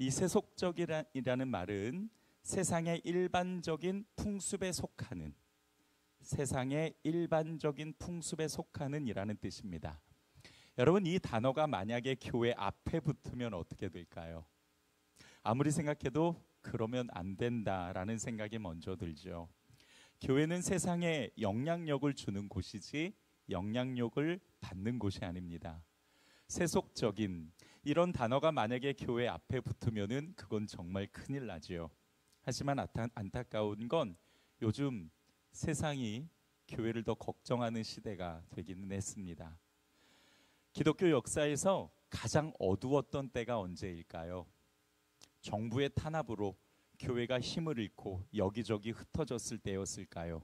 이 세속적이라는 말은 세상의 일반적인 풍습에 속하는, 세상의 일반적인 풍습에 속하는 이라는 뜻입니다. 여러분, 이 단어가 만약에 교회 앞에 붙으면 어떻게 될까요? 아무리 생각해도 그러면 안 된다라는 생각이 먼저 들죠. 교회는 세상에 영향력을 주는 곳이지 영향력을 받는 곳이 아닙니다. 세속적인 이런 단어가 만약에 교회 앞에 붙으면은 그건 정말 큰일 나지요. 하지만 안타까운 건 요즘 세상이 교회를 더 걱정하는 시대가 되기는 했습니다. 기독교 역사에서 가장 어두웠던 때가 언제일까요? 정부의 탄압으로 교회가 힘을 잃고 여기저기 흩어졌을 때였을까요?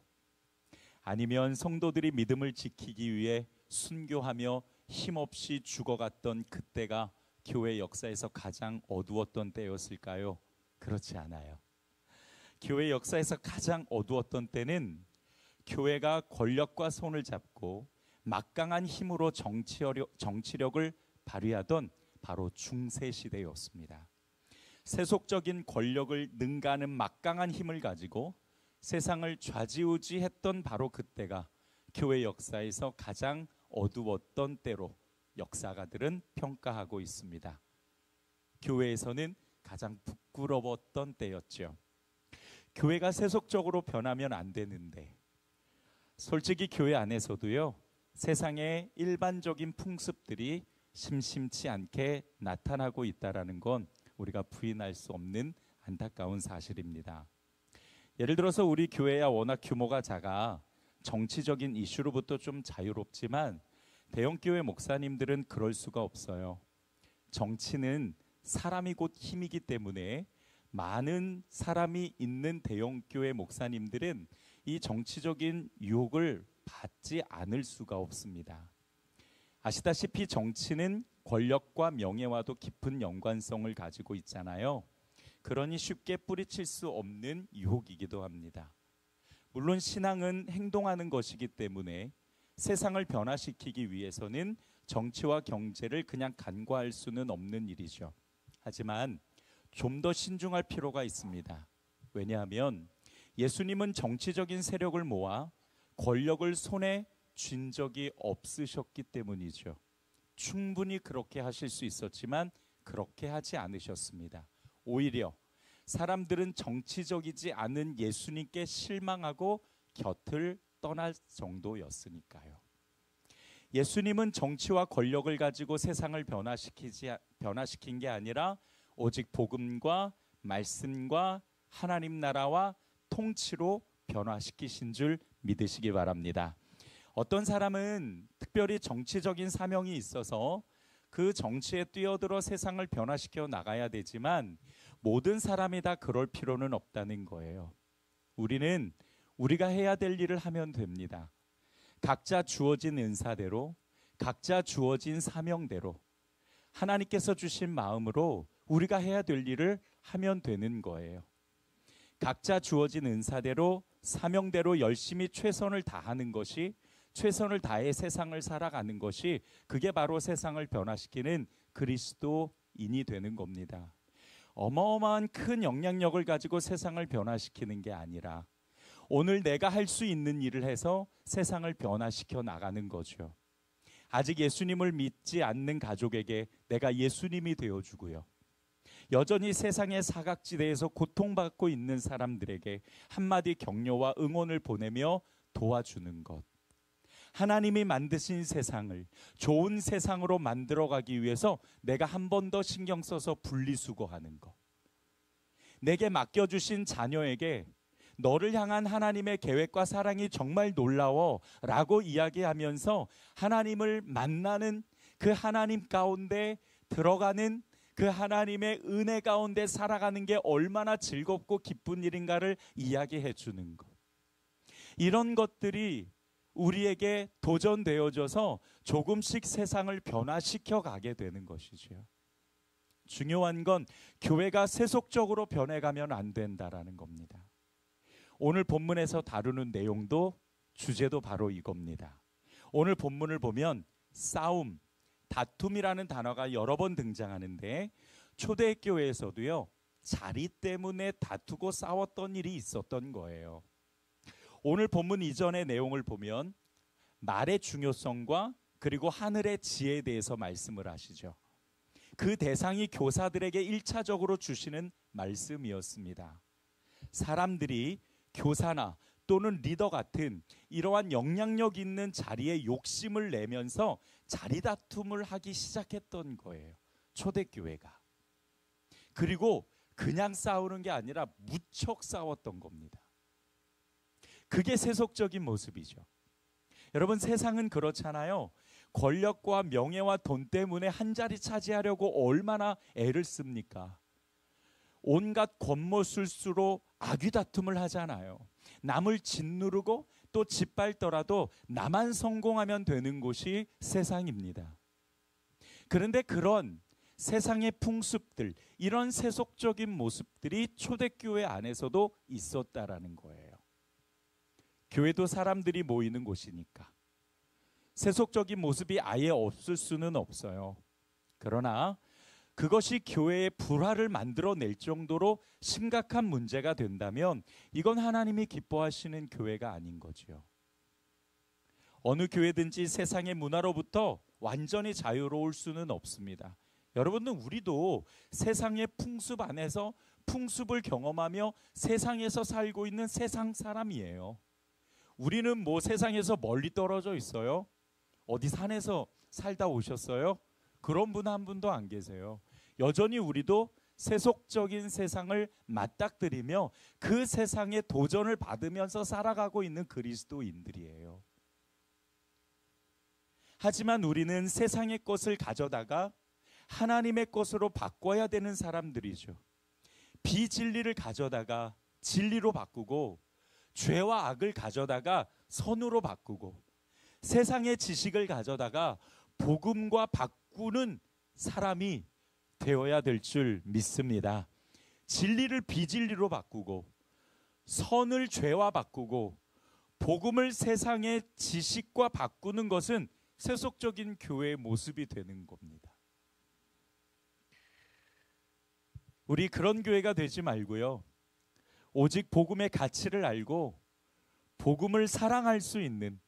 아니면 성도들이 믿음을 지키기 위해 순교하며 힘없이 죽어갔던 그때가 교회 역사에서 가장 어두웠던 때였을까요? 그렇지 않아요. 교회 역사에서 가장 어두웠던 때는 교회가 권력과 손을 잡고 막강한 힘으로 정치력을 발휘하던 바로 중세시대였습니다. 세속적인 권력을 능가하는 막강한 힘을 가지고 세상을 좌지우지했던 바로 그때가 교회 역사에서 가장 어두웠던 때로 역사가들은 평가하고 있습니다. 교회에서는 가장 부끄러웠던 때였죠. 교회가 세속적으로 변하면 안 되는데, 솔직히 교회 안에서도요, 세상의 일반적인 풍습들이 심심치 않게 나타나고 있다는 건 우리가 부인할 수 없는 안타까운 사실입니다. 예를 들어서 우리 교회야 워낙 규모가 작아 정치적인 이슈로부터 좀 자유롭지만 대형교회 목사님들은 그럴 수가 없어요. 정치는 사람이 곧 힘이기 때문에 많은 사람이 있는 대형교회 목사님들은 이 정치적인 유혹을 받지 않을 수가 없습니다. 아시다시피 정치는 권력과 명예와도 깊은 연관성을 가지고 있잖아요. 그러니 쉽게 뿌리칠 수 없는 유혹이기도 합니다. 물론 신앙은 행동하는 것이기 때문에 세상을 변화시키기 위해서는 정치와 경제를 그냥 간과할 수는 없는 일이죠. 하지만 좀 더 신중할 필요가 있습니다. 왜냐하면 예수님은 정치적인 세력을 모아 권력을 손에 쥔 적이 없으셨기 때문이죠. 충분히 그렇게 하실 수 있었지만 그렇게 하지 않으셨습니다. 오히려 사람들은 정치적이지 않은 예수님께 실망하고 곁을 떠날 정도였으니까요. 예수님은 정치와 권력을 가지고 세상을 변화시킨 게 아니라 오직 복음과 말씀과 하나님 나라와 통치로 변화시키신 줄 믿으시기 바랍니다. 어떤 사람은 특별히 정치적인 사명이 있어서 그 정치에 뛰어들어 세상을 변화시켜 나가야 되지만 모든 사람이 다 그럴 필요는 없다는 거예요. 우리는 우리가 해야 될 일을 하면 됩니다. 각자 주어진 은사대로, 각자 주어진 사명대로 하나님께서 주신 마음으로 우리가 해야 될 일을 하면 되는 거예요. 각자 주어진 은사대로, 사명대로 열심히 최선을 다하는 것이, 최선을 다해 세상을 살아가는 것이, 그게 바로 세상을 변화시키는 그리스도인이 되는 겁니다. 어마어마한 큰 영향력을 가지고 세상을 변화시키는 게 아니라 오늘 내가 할 수 있는 일을 해서 세상을 변화시켜 나가는 거죠. 아직 예수님을 믿지 않는 가족에게 내가 예수님이 되어주고요. 여전히 세상의 사각지대에서 고통받고 있는 사람들에게 한마디 격려와 응원을 보내며 도와주는 것. 하나님이 만드신 세상을 좋은 세상으로 만들어가기 위해서 내가 한 번 더 신경 써서 분리수거하는 것. 내게 맡겨주신 자녀에게 너를 향한 하나님의 계획과 사랑이 정말 놀라워 라고 이야기하면서 하나님을 만나는 그 하나님 가운데 들어가는 그 하나님의 은혜 가운데 살아가는 게 얼마나 즐겁고 기쁜 일인가를 이야기해 주는 것. 이런 것들이 우리에게 도전되어져서 조금씩 세상을 변화시켜 가게 되는 것이죠. 중요한 건 교회가 세속적으로 변해가면 안 된다라는 겁니다. 오늘 본문에서 다루는 내용도 주제도 바로 이겁니다. 오늘 본문을 보면 싸움, 다툼이라는 단어가 여러 번 등장하는데 초대교회에서도요, 자리 때문에 다투고 싸웠던 일이 있었던 거예요. 오늘 본문 이전의 내용을 보면 말의 중요성과 그리고 하늘의 지혜에 대해서 말씀을 하시죠. 그 대상이 교사들에게 1차적으로 주시는 말씀이었습니다. 사람들이 교사나 또는 리더 같은 이러한 영향력 있는 자리에 욕심을 내면서 자리 다툼을 하기 시작했던 거예요. 초대교회가. 그리고 그냥 싸우는 게 아니라 무척 싸웠던 겁니다. 그게 세속적인 모습이죠. 여러분, 세상은 그렇잖아요. 권력과 명예와 돈 때문에 한 자리 차지하려고 얼마나 애를 씁니까? 온갖 권모술수로 악귀다툼을 하잖아요. 남을 짓누르고 또 짓밟더라도 나만 성공하면 되는 곳이 세상입니다. 그런데 그런 세상의 풍습들, 이런 세속적인 모습들이 초대교회 안에서도 있었다라는 거예요. 교회도 사람들이 모이는 곳이니까 세속적인 모습이 아예 없을 수는 없어요. 그러나 그것이 교회의 불화를 만들어낼 정도로 심각한 문제가 된다면 이건 하나님이 기뻐하시는 교회가 아닌 거죠. 어느 교회든지 세상의 문화로부터 완전히 자유로울 수는 없습니다. 여러분은 우리도 세상의 풍습 안에서 풍습을 경험하며 세상에서 살고 있는 세상 사람이에요. 우리는 뭐 세상에서 멀리 떨어져 있어요? 어디 산에서 살다 오셨어요? 그런 분 한 분도 안 계세요. 여전히 우리도 세속적인 세상을 맞닥뜨리며 그 세상의 도전을 받으면서 살아가고 있는 그리스도인들이에요. 하지만 우리는 세상의 것을 가져다가 하나님의 것으로 바꿔야 되는 사람들이죠. 비진리를 가져다가 진리로 바꾸고 죄와 악을 가져다가 선으로 바꾸고 세상의 지식을 가져다가 복음과 바꾸는 사람이 되어야 될 줄 믿습니다. 진리를 비진리로 바꾸고 선을 죄와 바꾸고 복음을 세상의 지식과 바꾸는 것은 세속적인 교회의 모습이 되는 겁니다. 우리 그런 교회가 되지 말고요, 오직 복음의 가치를 알고 복음을 사랑할 수 있는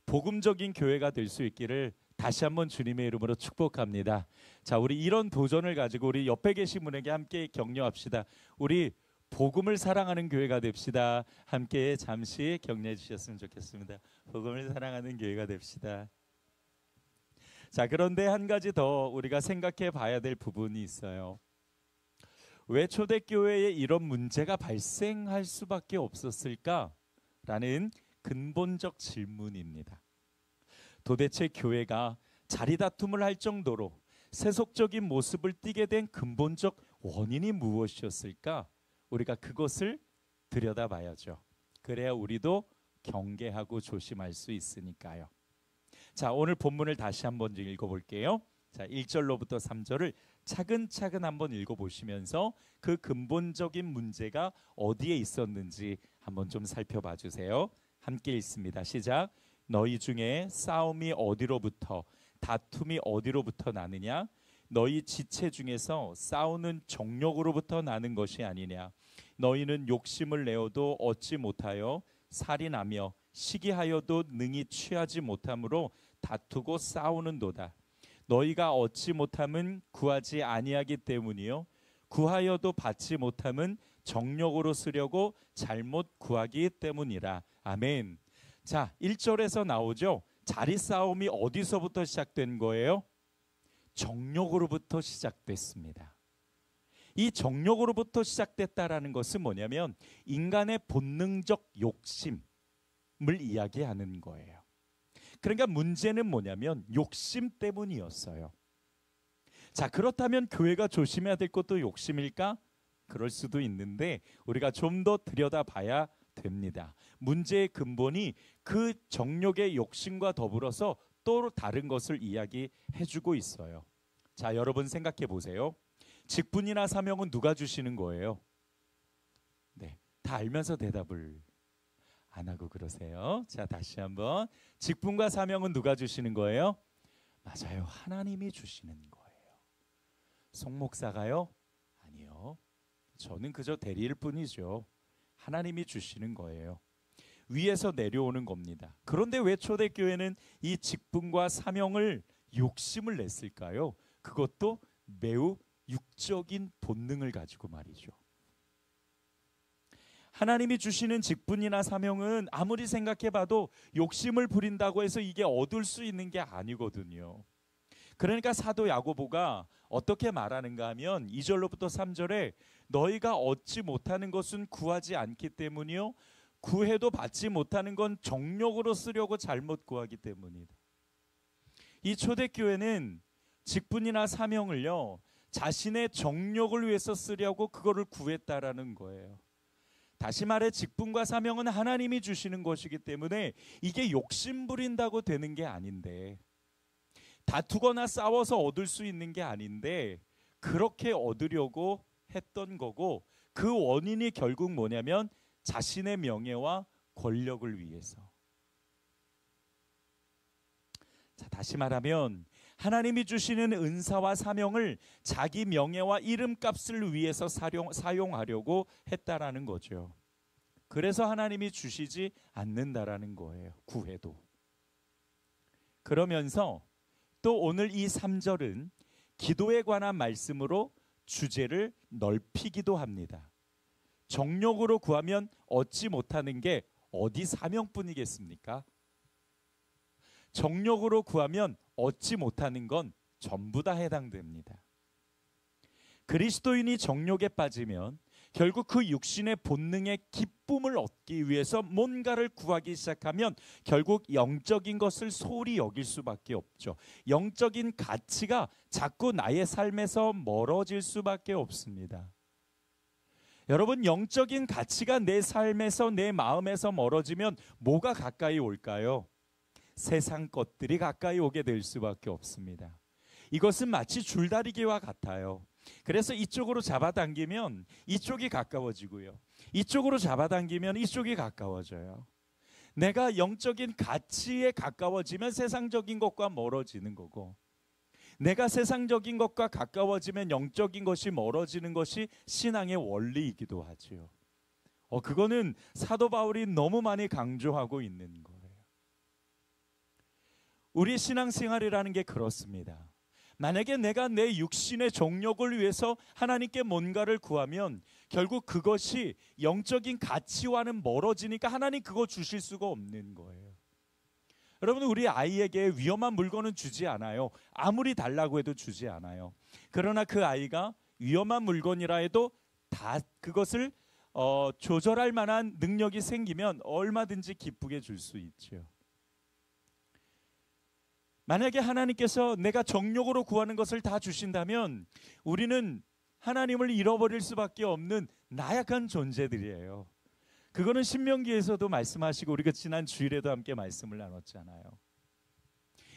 복음적인 교회가 될 수 있기를 다시 한번 주님의 이름으로 축복합니다. 자, 우리 이런 도전을 가지고 우리 옆에 계신 분에게 함께 격려합시다. 우리 복음을 사랑하는 교회가 됩시다. 함께 잠시 격려해 주셨으면 좋겠습니다. 복음을 사랑하는 교회가 됩시다. 자, 그런데 한 가지 더 우리가 생각해 봐야 될 부분이 있어요. 왜 초대교회에 이런 문제가 발생할 수밖에 없었을까라는 근본적 질문입니다. 도대체 교회가 자리다툼을 할 정도로 세속적인 모습을 띠게 된 근본적 원인이 무엇이었을까? 우리가 그것을 들여다봐야죠. 그래야 우리도 경계하고 조심할 수 있으니까요. 자, 오늘 본문을 다시 한번 읽어볼게요. 자, 1절로부터 3절을 차근차근 한번 읽어보시면서 그 근본적인 문제가 어디에 있었는지 한번 좀 살펴봐 주세요. 함께 읽습니다. 시작. 너희 중에 싸움이 어디로부터 다툼이 어디로부터 나느냐? 너희 지체 중에서 싸우는 정욕으로부터 나는 것이 아니냐? 너희는 욕심을 내어도 얻지 못하여 살인하며 시기하여도 능히 취하지 못함으로 다투고 싸우는도다. 너희가 얻지 못함은 구하지 아니하기 때문이요 구하여도 받지 못함은 정욕으로 쓰려고 잘못 구하기 때문이라. 아멘. 자, 1절에서 나오죠. 자리 싸움이 어디서부터 시작된 거예요? 정욕으로부터 시작됐습니다. 이 정욕으로부터 시작됐다라는 것은 뭐냐면 인간의 본능적 욕심을 이야기하는 거예요. 그러니까 문제는 뭐냐면 욕심 때문이었어요. 자, 그렇다면 교회가 조심해야 될 것도 욕심일까? 그럴 수도 있는데 우리가 좀 더 들여다봐야 됩니다. 문제의 근본이 그 정욕의 욕심과 더불어서 또 다른 것을 이야기해주고 있어요. 자, 여러분 생각해 보세요. 직분이나 사명은 누가 주시는 거예요? 네, 다 알면서 대답을 안 하고 그러세요. 자, 다시 한번. 직분과 사명은 누가 주시는 거예요? 맞아요. 하나님이 주시는 거예요. 송 목사가요, 저는 그저 대리일 뿐이죠. 하나님이 주시는 거예요. 위에서 내려오는 겁니다. 그런데 왜 초대교회는 이 직분과 사명을 욕심을 냈을까요? 그것도 매우 육적인 본능을 가지고 말이죠. 하나님이 주시는 직분이나 사명은 아무리 생각해봐도 욕심을 부린다고 해서 이게 얻을 수 있는 게 아니거든요. 그러니까 사도 야고보가 어떻게 말하는가 하면 2절로부터 3절에 너희가 얻지 못하는 것은 구하지 않기 때문이요 구해도 받지 못하는 건 정욕으로 쓰려고 잘못 구하기 때문이다. 이 초대교회는 직분이나 사명을요 자신의 정욕을 위해서 쓰려고 그거를 구했다라는 거예요. 다시 말해 직분과 사명은 하나님이 주시는 것이기 때문에 이게 욕심 부린다고 되는 게 아닌데, 다투거나 싸워서 얻을 수 있는 게 아닌데 그렇게 얻으려고 했던 거고, 그 원인이 결국 뭐냐면 자신의 명예와 권력을 위해서. 자, 다시 말하면 하나님이 주시는 은사와 사명을 자기 명예와 이름값을 위해서 사용하려고 했다라는 거죠. 그래서 하나님이 주시지 않는다라는 거예요. 구해도. 그러면서 또 오늘 이 3절은 기도에 관한 말씀으로 주제를 넓히기도 합니다. 정욕으로 구하면 얻지 못하는 게 어디 사명뿐이겠습니까? 정욕으로 구하면 얻지 못하는 건 전부 다 해당됩니다. 그리스도인이 정욕에 빠지면 결국 그 육신의 본능의 기쁨을 얻기 위해서 뭔가를 구하기 시작하면 결국 영적인 것을 소홀히 여길 수밖에 없죠. 영적인 가치가 자꾸 나의 삶에서 멀어질 수밖에 없습니다. 여러분, 영적인 가치가 내 삶에서 내 마음에서 멀어지면 뭐가 가까이 올까요? 세상 것들이 가까이 오게 될 수밖에 없습니다. 이것은 마치 줄다리기와 같아요. 그래서 이쪽으로 잡아당기면 이쪽이 가까워지고요. 이쪽으로 잡아당기면 이쪽이 가까워져요. 내가 영적인 가치에 가까워지면 세상적인 것과 멀어지는 거고, 내가 세상적인 것과 가까워지면 영적인 것이 멀어지는 것이 신앙의 원리이기도 하지요. 그거는 사도 바울이 너무 많이 강조하고 있는 거예요. 우리 신앙생활이라는 게 그렇습니다. 만약에 내가 내 육신의 정욕을 위해서 하나님께 뭔가를 구하면 결국 그것이 영적인 가치와는 멀어지니까 하나님 그거 주실 수가 없는 거예요. 여러분, 우리 아이에게 위험한 물건은 주지 않아요. 아무리 달라고 해도 주지 않아요. 그러나 그 아이가 위험한 물건이라 해도 다 그것을 조절할 만한 능력이 생기면 얼마든지 기쁘게 줄 수 있죠. 만약에 하나님께서 내가 정욕으로 구하는 것을 다 주신다면 우리는 하나님을 잃어버릴 수밖에 없는 나약한 존재들이에요. 그거는 신명기에서도 말씀하시고 우리가 지난 주일에도 함께 말씀을 나눴잖아요.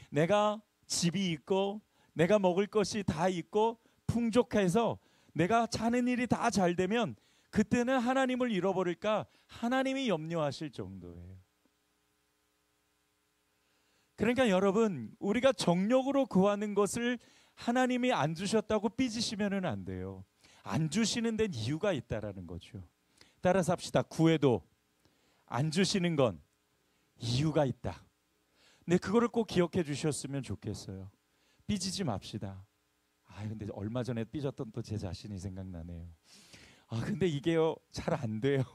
내가 집이 있고 내가 먹을 것이 다 있고 풍족해서 내가 자는 일이 다 잘 되면 그때는 하나님을 잃어버릴까 하나님이 염려하실 정도예요. 그러니까 여러분, 우리가 정욕으로 구하는 것을 하나님이 안 주셨다고 삐지시면 안 돼요. 안 주시는 데는 이유가 있다라는 거죠. 따라서 합시다. 구해도 안 주시는 건 이유가 있다. 네, 그거를 꼭 기억해 주셨으면 좋겠어요. 삐지지 맙시다. 근데 얼마 전에 삐졌던 또 제 자신이 생각나네요. 근데 이게요, 잘 안 돼요.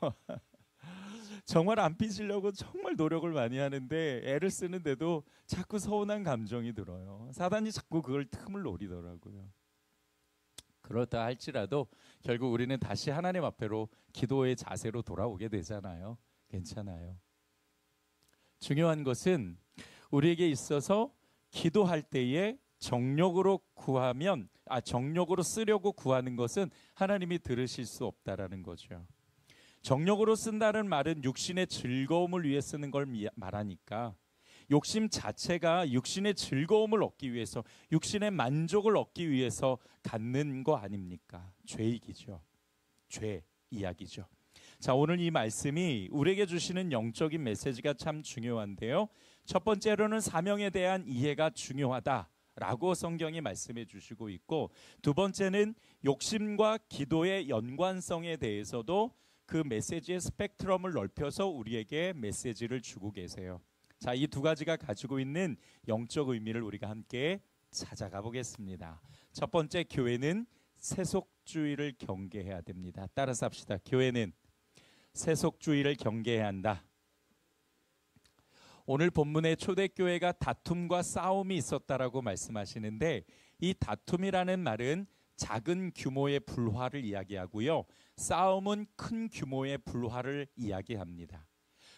정말 안 삐지려고 정말 노력을 많이 하는데 애를 쓰는데도 자꾸 서운한 감정이 들어요. 사단이 자꾸 그걸 틈을 노리더라고요. 그렇다 할지라도 결국 우리는 다시 하나님 앞에로 기도의 자세로 돌아오게 되잖아요. 괜찮아요. 중요한 것은 우리에게 있어서 기도할 때에 정욕으로 쓰려고 구하는 것은 하나님이 들으실 수 없다라는 거죠. 정욕으로 쓴다는 말은 육신의 즐거움을 위해 쓰는 걸 말하니까 욕심 자체가 육신의 즐거움을 얻기 위해서, 육신의 만족을 얻기 위해서 갖는 거 아닙니까? 죄이기죠. 죄 이야기죠. 자, 오늘 이 말씀이 우리에게 주시는 영적인 메시지가 참 중요한데요. 첫 번째로는 사명에 대한 이해가 중요하다 라고 성경이 말씀해 주시고 있고, 두 번째는 욕심과 기도의 연관성에 대해서도 그 메시지의 스펙트럼을 넓혀서 우리에게 메시지를 주고 계세요. 자, 이 두 가지가 가지고 있는 영적 의미를 우리가 함께 찾아가 보겠습니다. 첫 번째, 교회는 세속주의를 경계해야 됩니다. 따라서 합시다. 교회는 세속주의를 경계해야 한다. 오늘 본문의 초대교회가 다툼과 싸움이 있었다라고 말씀하시는데, 이 다툼이라는 말은 작은 규모의 불화를 이야기하고요, 싸움은 큰 규모의 불화를 이야기합니다.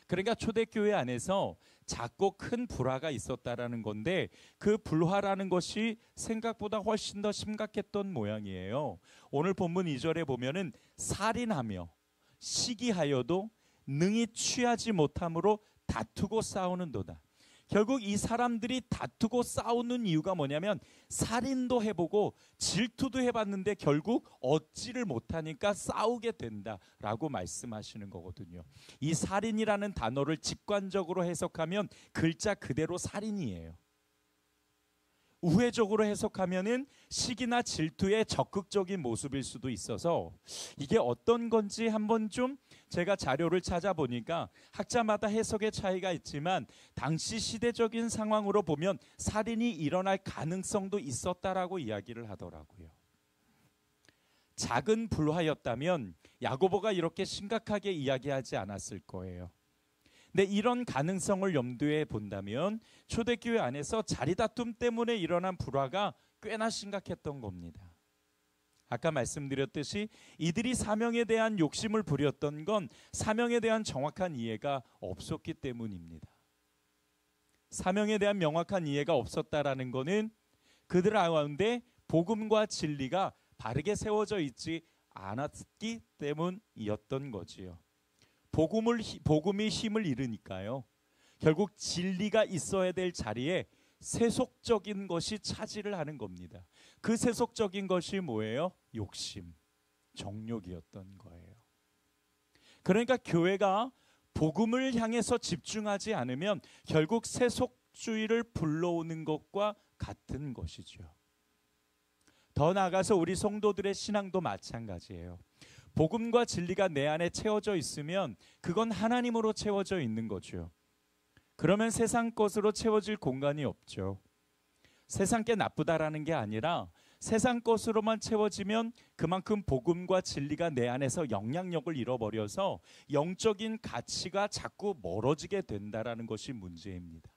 그러니까 초대교회 안에서 작고 큰 불화가 있었다라는 건데, 그 불화라는 것이 생각보다 훨씬 더 심각했던 모양이에요. 오늘 본문 2절에 보면은 살인하며 시기하여도 능히 취하지 못함으로 다투고 싸우는도다. 결국 이 사람들이 다투고 싸우는 이유가 뭐냐면, 살인도 해보고 질투도 해봤는데 결국 얻지를 못하니까 싸우게 된다라고 말씀하시는 거거든요. 이 살인이라는 단어를 직관적으로 해석하면 글자 그대로 살인이에요. 우회적으로 해석하면은 시기나 질투의 적극적인 모습일 수도 있어서, 이게 어떤 건지 한번 좀 제가 자료를 찾아보니까 학자마다 해석의 차이가 있지만, 당시 시대적인 상황으로 보면 살인이 일어날 가능성도 있었다라고 이야기를 하더라고요. 작은 불화였다면 야고보가 이렇게 심각하게 이야기하지 않았을 거예요. 근데 이런 가능성을 염두에 본다면 초대교회 안에서 자리다툼 때문에 일어난 불화가 꽤나 심각했던 겁니다. 아까 말씀드렸듯이 이들이 사명에 대한 욕심을 부렸던 건 사명에 대한 정확한 이해가 없었기 때문입니다. 사명에 대한 명확한 이해가 없었다라는 것은 그들 가운데 복음과 진리가 바르게 세워져 있지 않았기 때문이었던 거지요. 복음이 힘을 잃으니까요, 결국 진리가 있어야 될 자리에 세속적인 것이 차지를 하는 겁니다. 그 세속적인 것이 뭐예요? 욕심, 정욕이었던 거예요. 그러니까 교회가 복음을 향해서 집중하지 않으면 결국 세속주의를 불러오는 것과 같은 것이죠. 더 나아가서 우리 성도들의 신앙도 마찬가지예요. 복음과 진리가 내 안에 채워져 있으면 그건 하나님으로 채워져 있는 거죠. 그러면 세상 것으로 채워질 공간이 없죠. 세상 게 나쁘다라는 게 아니라 세상 것으로만 채워지면 그만큼 복음과 진리가 내 안에서 영향력을 잃어버려서 영적인 가치가 자꾸 멀어지게 된다라는 것이 문제입니다.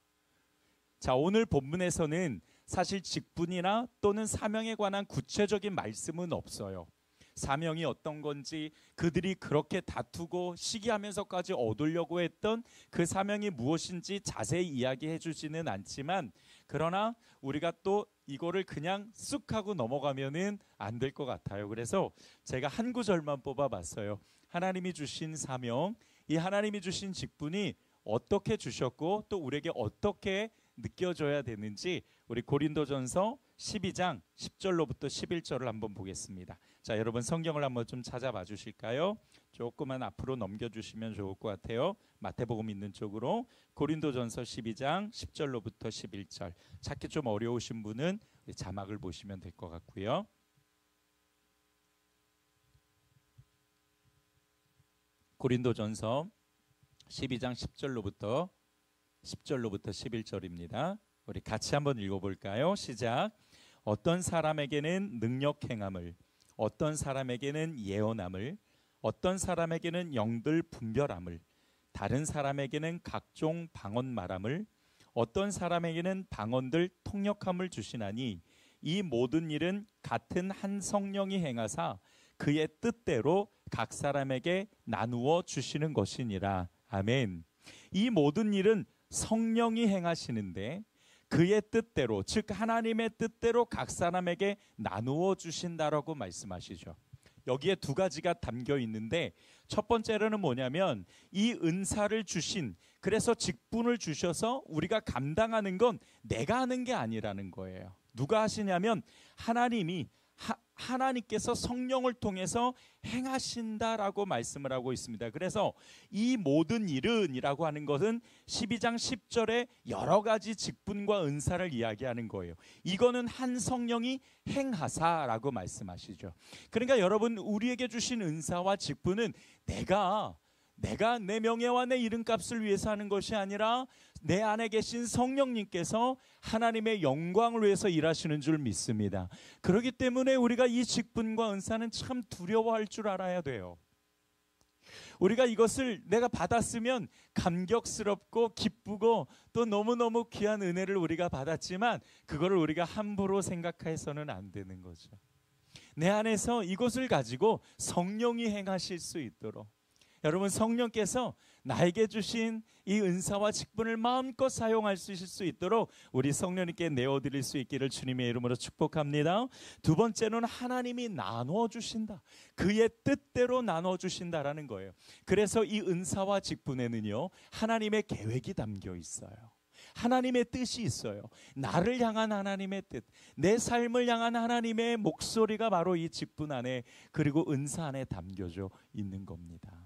자, 오늘 본문에서는 사실 직분이나 또는 사명에 관한 구체적인 말씀은 없어요. 사명이 어떤 건지, 그들이 그렇게 다투고 시기하면서까지 얻으려고 했던 그 사명이 무엇인지 자세히 이야기해 주지는 않지만, 그러나 우리가 또 이거를 그냥 쑥 하고 넘어가면은 안 될 것 같아요. 그래서 제가 한 구절만 뽑아봤어요. 하나님이 주신 사명, 이 하나님이 주신 직분이 어떻게 주셨고 또 우리에게 어떻게 느껴져야 되는지 우리 고린도전서 12장 10절로부터 11절을 한번 보겠습니다. 자, 여러분 성경을 한번 좀 찾아봐 주실까요? 조금만 앞으로 넘겨주시면 좋을 것 같아요. 마태복음 있는 쪽으로 고린도전서 12장 10절로부터 11절. 찾기 좀 어려우신 분은 자막을 보시면 될 것 같고요. 고린도전서 12장 10절로부터 11절입니다. 우리 같이 한번 읽어볼까요? 시작. 어떤 사람에게는 능력 행함을, 어떤 사람에게는 예언함을, 어떤 사람에게는 영들 분별함을, 다른 사람에게는 각종 방언 말함을, 어떤 사람에게는 방언들 통역함을 주시나니 이 모든 일은 같은 한 성령이 행하사 그의 뜻대로 각 사람에게 나누어 주시는 것이니라. 아멘. 이 모든 일은 성령이 행하시는데 그의 뜻대로, 즉 하나님의 뜻대로 각 사람에게 나누어 주신다라고 말씀하시죠. 여기에 두 가지가 담겨 있는데, 첫 번째로는 뭐냐면 이 은사를 주신, 그래서 직분을 주셔서 우리가 감당하는 건 내가 하는 게 아니라는 거예요. 누가 하시냐면 하나님이 하나님께서 성령을 통해서 행하신다라고 말씀을 하고 있습니다. 그래서 이 모든 일은 이라고 하는 것은 12장 10절에 여러 가지 직분과 은사를 이야기하는 거예요. 이거는 한 성령이 행하사라고 말씀하시죠. 그러니까 여러분, 우리에게 주신 은사와 직분은 내가 내 명예와 내 이름값을 위해서 하는 것이 아니라 내 안에 계신 성령님께서 하나님의 영광을 위해서 일하시는 줄 믿습니다. 그렇기 때문에 우리가 이 직분과 은사는 참 두려워할 줄 알아야 돼요. 우리가 이것을 내가 받았으면 감격스럽고 기쁘고 또 너무너무 귀한 은혜를 우리가 받았지만 그거를 우리가 함부로 생각해서는 안 되는 거죠. 내 안에서 이것을 가지고 성령이 행하실 수 있도록, 여러분, 성령께서 나에게 주신 이 은사와 직분을 마음껏 사용할 수 있을 수 있도록 우리 성령님께 내어드릴 수 있기를 주님의 이름으로 축복합니다. 두 번째는 하나님이 나눠주신다. 그의 뜻대로 나눠주신다라는 거예요. 그래서 이 은사와 직분에는요, 하나님의 계획이 담겨 있어요. 하나님의 뜻이 있어요. 나를 향한 하나님의 뜻, 내 삶을 향한 하나님의 목소리가 바로 이 직분 안에, 그리고 은사 안에 담겨져 있는 겁니다.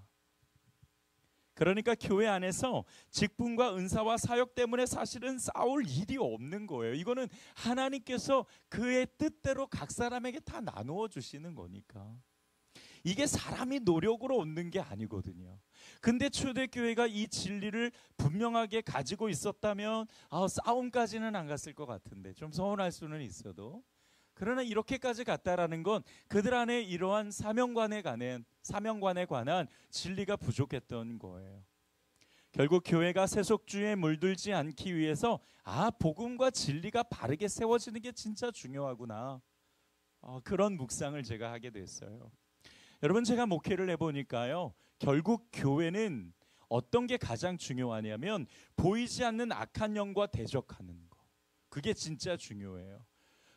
그러니까 교회 안에서 직분과 은사와 사역 때문에 사실은 싸울 일이 없는 거예요. 이거는 하나님께서 그의 뜻대로 각 사람에게 다 나누어 주시는 거니까. 이게 사람이 노력으로 얻는 게 아니거든요. 근데 초대교회가 이 진리를 분명하게 가지고 있었다면 싸움까지는 안 갔을 것 같은데, 좀 서운할 수는 있어도, 그러나 이렇게까지 갔다라는 건 그들 안에 이러한 사명관에 관한 진리가 부족했던 거예요. 결국 교회가 세속주의에 물들지 않기 위해서 복음과 진리가 바르게 세워지는 게 진짜 중요하구나, 그런 묵상을 제가 하게 됐어요. 여러분, 제가 목회를 해보니까요, 결국 교회는 어떤 게 가장 중요하냐면 보이지 않는 악한 영과 대적하는 거, 그게 진짜 중요해요.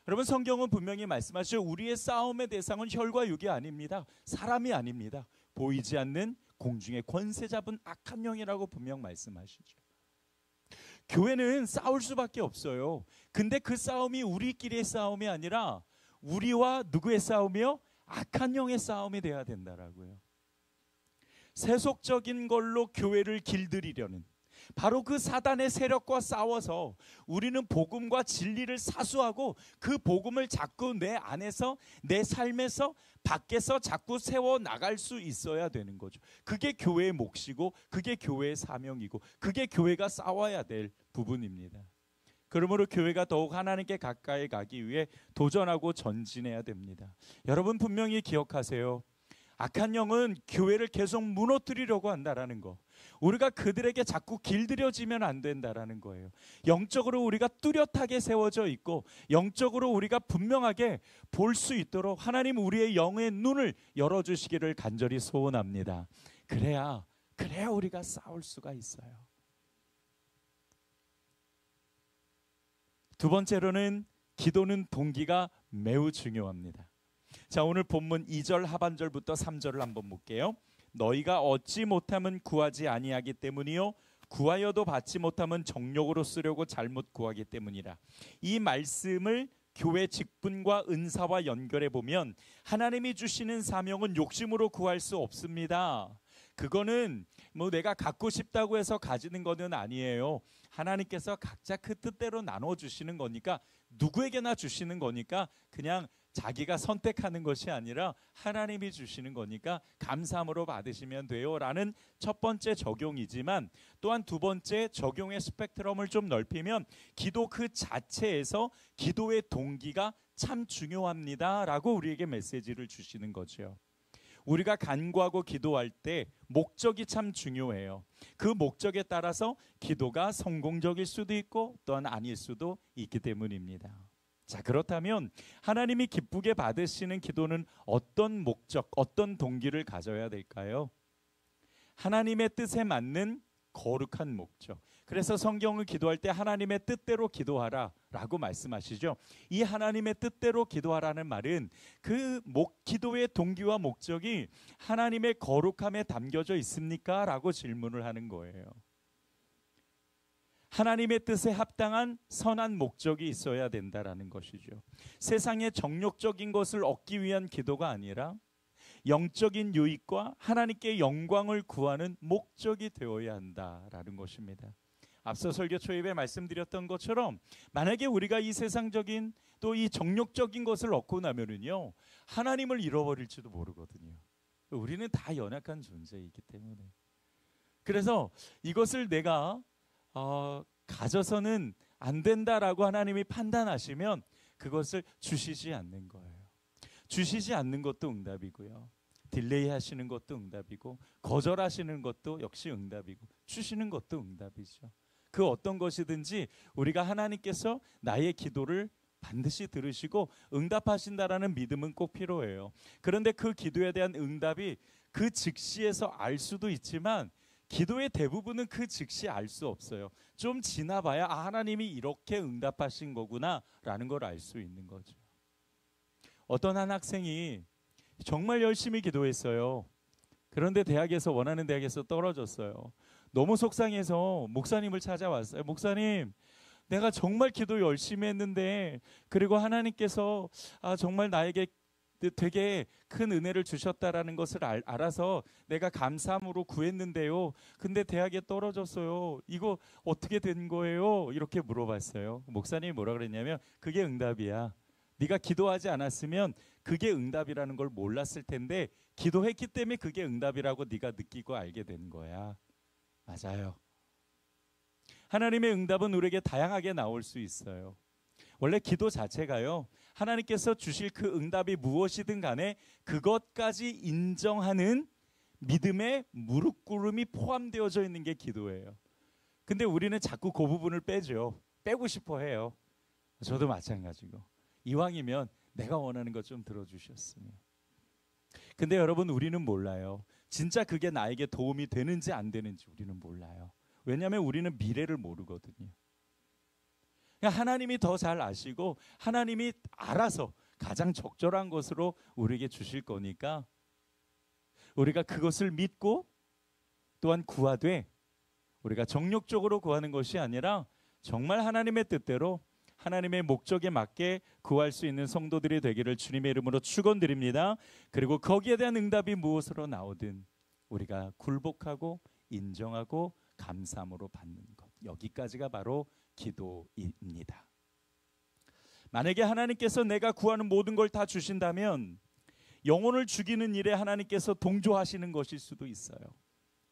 여러분, 성경은 분명히 말씀하시죠. 우리의 싸움의 대상은 혈과 육이 아닙니다. 사람이 아닙니다. 보이지 않는 공중의 권세 잡은 악한 영이라고 분명 말씀하시죠. 교회는 싸울 수밖에 없어요. 근데 그 싸움이 우리끼리의 싸움이 아니라 우리와 누구의 싸움이요? 악한 영의 싸움이 돼야 된다라고요. 세속적인 걸로 교회를 길들이려는, 바로 그 사단의 세력과 싸워서 우리는 복음과 진리를 사수하고 그 복음을 자꾸 내 안에서, 내 삶에서, 밖에서 자꾸 세워 나갈 수 있어야 되는 거죠. 그게 교회의 몫이고 그게 교회의 사명이고 그게 교회가 싸워야 될 부분입니다. 그러므로 교회가 더욱 하나님께 가까이 가기 위해 도전하고 전진해야 됩니다. 여러분, 분명히 기억하세요. 악한 영은 교회를 계속 무너뜨리려고 한다라는 거, 우리가 그들에게 자꾸 길들여지면 안 된다라는 거예요. 영적으로 우리가 뚜렷하게 세워져 있고 영적으로 우리가 분명하게 볼 수 있도록 하나님 우리의 영의 눈을 열어주시기를 간절히 소원합니다. 그래야 우리가 싸울 수가 있어요. 두 번째로는 기도는 동기가 매우 중요합니다. 자, 오늘 본문 2절 하반절부터 3절을 한번 볼게요. 너희가 얻지 못함은 구하지 아니하기 때문이요 구하여도 받지 못함은 정욕으로 쓰려고 잘못 구하기 때문이라. 이 말씀을 교회 직분과 은사와 연결해 보면 하나님이 주시는 사명은 욕심으로 구할 수 없습니다. 그거는 내가 갖고 싶다고 해서 가지는 거는 아니에요. 하나님께서 각자 그 뜻대로 나눠 주시는 거니까, 누구에게나 주시는 거니까 그냥 자기가 선택하는 것이 아니라 하나님이 주시는 거니까 감사함으로 받으시면 돼요 라는 첫 번째 적용이지만, 또한 두 번째 적용의 스펙트럼을 좀 넓히면 기도 그 자체에서 기도의 동기가 참 중요합니다 라고 우리에게 메시지를 주시는 거죠. 우리가 간구하고 기도할 때 목적이 참 중요해요. 그 목적에 따라서 기도가 성공적일 수도 있고 또한 아닐 수도 있기 때문입니다. 자, 그렇다면 하나님이 기쁘게 받으시는 기도는 어떤 목적, 어떤 동기를 가져야 될까요? 하나님의 뜻에 맞는 거룩한 목적. 그래서 성경을 기도할 때 하나님의 뜻대로 기도하라 라고 말씀하시죠. 이 하나님의 뜻대로 기도하라는 말은 그 기도의 동기와 목적이 하나님의 거룩함에 담겨져 있습니까? 라고 질문을 하는 거예요. 하나님의 뜻에 합당한 선한 목적이 있어야 된다라는 것이죠. 세상의 정욕적인 것을 얻기 위한 기도가 아니라 영적인 유익과 하나님께 영광을 구하는 목적이 되어야 한다라는 것입니다. 앞서 설교 초입에 말씀드렸던 것처럼 만약에 우리가 이 세상적인 또 이 정욕적인 것을 얻고 나면은요, 하나님을 잃어버릴지도 모르거든요. 우리는 다 연약한 존재이기 때문에. 그래서 이것을 내가 가져서는 안 된다라고 하나님이 판단하시면 그것을 주시지 않는 거예요. 주시지 않는 것도 응답이고요. 딜레이 하시는 것도 응답이고, 거절하시는 것도 역시 응답이고, 주시는 것도 응답이죠. 그 어떤 것이든지 우리가 하나님께서 나의 기도를 반드시 들으시고 응답하신다라는 믿음은 꼭 필요해요. 그런데 그 기도에 대한 응답이 그 즉시에서 알 수도 있지만 기도의 대부분은 그 즉시 알 수 없어요. 좀 지나봐야 하나님이 이렇게 응답하신 거구나 라는 걸 알 수 있는 거죠. 어떤 한 학생이 정말 열심히 기도했어요. 그런데 원하는 대학에서 떨어졌어요. 너무 속상해서 목사님을 찾아왔어요. 목사님, 내가 정말 기도 열심히 했는데, 그리고 하나님께서 정말 나에게 되게 큰 은혜를 주셨다라는 것을 알아서 내가 감사함으로 구했는데요. 근데 대학에 떨어졌어요. 이거 어떻게 된 거예요? 이렇게 물어봤어요. 목사님이 뭐라 그랬냐면, 그게 응답이야. 네가 기도하지 않았으면 그게 응답이라는 걸 몰랐을 텐데 기도했기 때문에 그게 응답이라고 네가 느끼고 알게 된 거야. 맞아요. 하나님의 응답은 우리에게 다양하게 나올 수 있어요. 원래 기도 자체가요, 하나님께서 주실 그 응답이 무엇이든 간에 그것까지 인정하는 믿음의 무릎꿇음이 포함되어져 있는 게 기도예요. 근데 우리는 자꾸 그 부분을 빼죠. 빼고 싶어 해요. 저도 마찬가지고. 이왕이면 내가 원하는 것 좀 들어주셨으면. 근데 여러분, 우리는 몰라요. 진짜 그게 나에게 도움이 되는지 안 되는지 우리는 몰라요. 왜냐하면 우리는 미래를 모르거든요. 그러니까 하나님이 더 잘 아시고 하나님이 알아서 가장 적절한 것으로 우리에게 주실 거니까 우리가 그것을 믿고 또한 구하되, 우리가 정욕적으로 구하는 것이 아니라 정말 하나님의 뜻대로 하나님의 목적에 맞게 구할 수 있는 성도들이 되기를 주님의 이름으로 축원드립니다. 그리고 거기에 대한 응답이 무엇으로 나오든 우리가 굴복하고 인정하고 감사함으로 받는 것, 여기까지가 바로 기도입니다. 만약에 하나님께서 내가 구하는 모든 걸 다 주신다면 영혼을 죽이는 일에 하나님께서 동조하시는 것일 수도 있어요.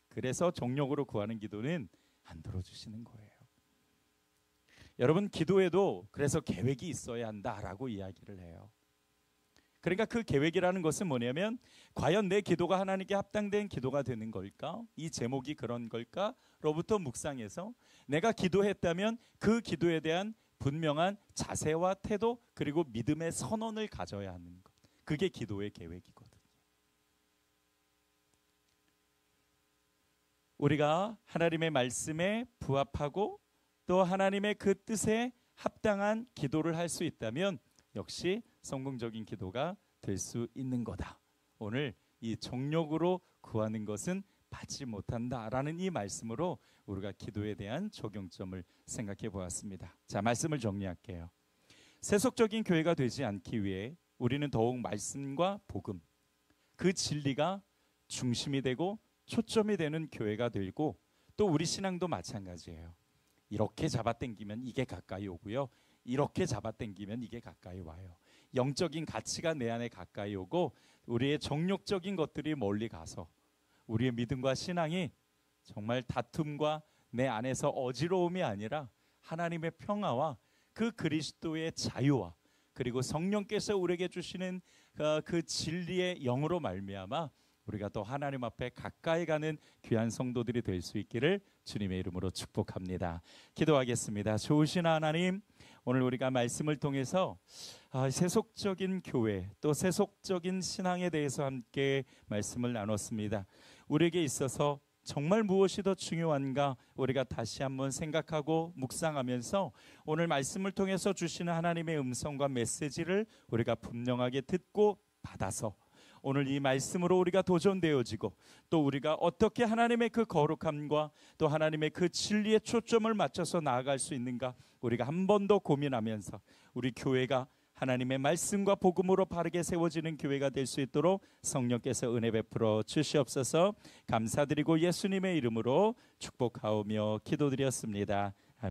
그래서 정욕으로 구하는 기도는 안 들어주시는 거예요. 여러분, 기도에도 그래서 계획이 있어야 한다라고 이야기를 해요. 그러니까 그 계획이라는 것은 뭐냐면, 과연 내 기도가 하나님께 합당된 기도가 되는 걸까? 이 제목이 그런 걸까? 로부터 묵상해서 내가 기도했다면 그 기도에 대한 분명한 자세와 태도, 그리고 믿음의 선언을 가져야 하는 것, 그게 기도의 계획이거든요. 우리가 하나님의 말씀에 부합하고 또 하나님의 그 뜻에 합당한 기도를 할 수 있다면 역시 성공적인 기도가 될 수 있는 거다. 오늘 이 정욕으로 구하는 것은 받지 못한다라는 이 말씀으로 우리가 기도에 대한 적용점을 생각해 보았습니다. 자, 말씀을 정리할게요. 세속적인 교회가 되지 않기 위해 우리는 더욱 말씀과 복음, 그 진리가 중심이 되고 초점이 되는 교회가 되고, 또 우리 신앙도 마찬가지예요. 이렇게 잡아당기면 이게 가까이 오고요, 이렇게 잡아당기면 이게 가까이 와요. 영적인 가치가 내 안에 가까이 오고 우리의 정욕적인 것들이 멀리 가서 우리의 믿음과 신앙이 정말 다툼과 내 안에서 어지러움이 아니라 하나님의 평화와 그 그리스도의 자유와 그리고 성령께서 우리에게 주시는 그 진리의 영으로 말미암아 우리가 또 하나님 앞에 가까이 가는 귀한 성도들이 될 수 있기를 주님의 이름으로 축복합니다. 기도하겠습니다. 좋으신 하나님, 오늘 우리가 말씀을 통해서 세속적인 교회 또 세속적인 신앙에 대해서 함께 말씀을 나눴습니다. 우리에게 있어서 정말 무엇이 더 중요한가 우리가 다시 한번 생각하고 묵상하면서 오늘 말씀을 통해서 주시는 하나님의 음성과 메시지를 우리가 분명하게 듣고 받아서 오늘 이 말씀으로 우리가 도전되어지고 또 우리가 어떻게 하나님의 그 거룩함과 또 하나님의 그 진리에 초점을 맞춰서 나아갈 수 있는가 우리가 한 번 더 고민하면서 우리 교회가 하나님의 말씀과 복음으로 바르게 세워지는 교회가 될 수 있도록 성령께서 은혜 베풀어 주시옵소서. 감사드리고 예수님의 이름으로 축복하오며 기도드렸습니다.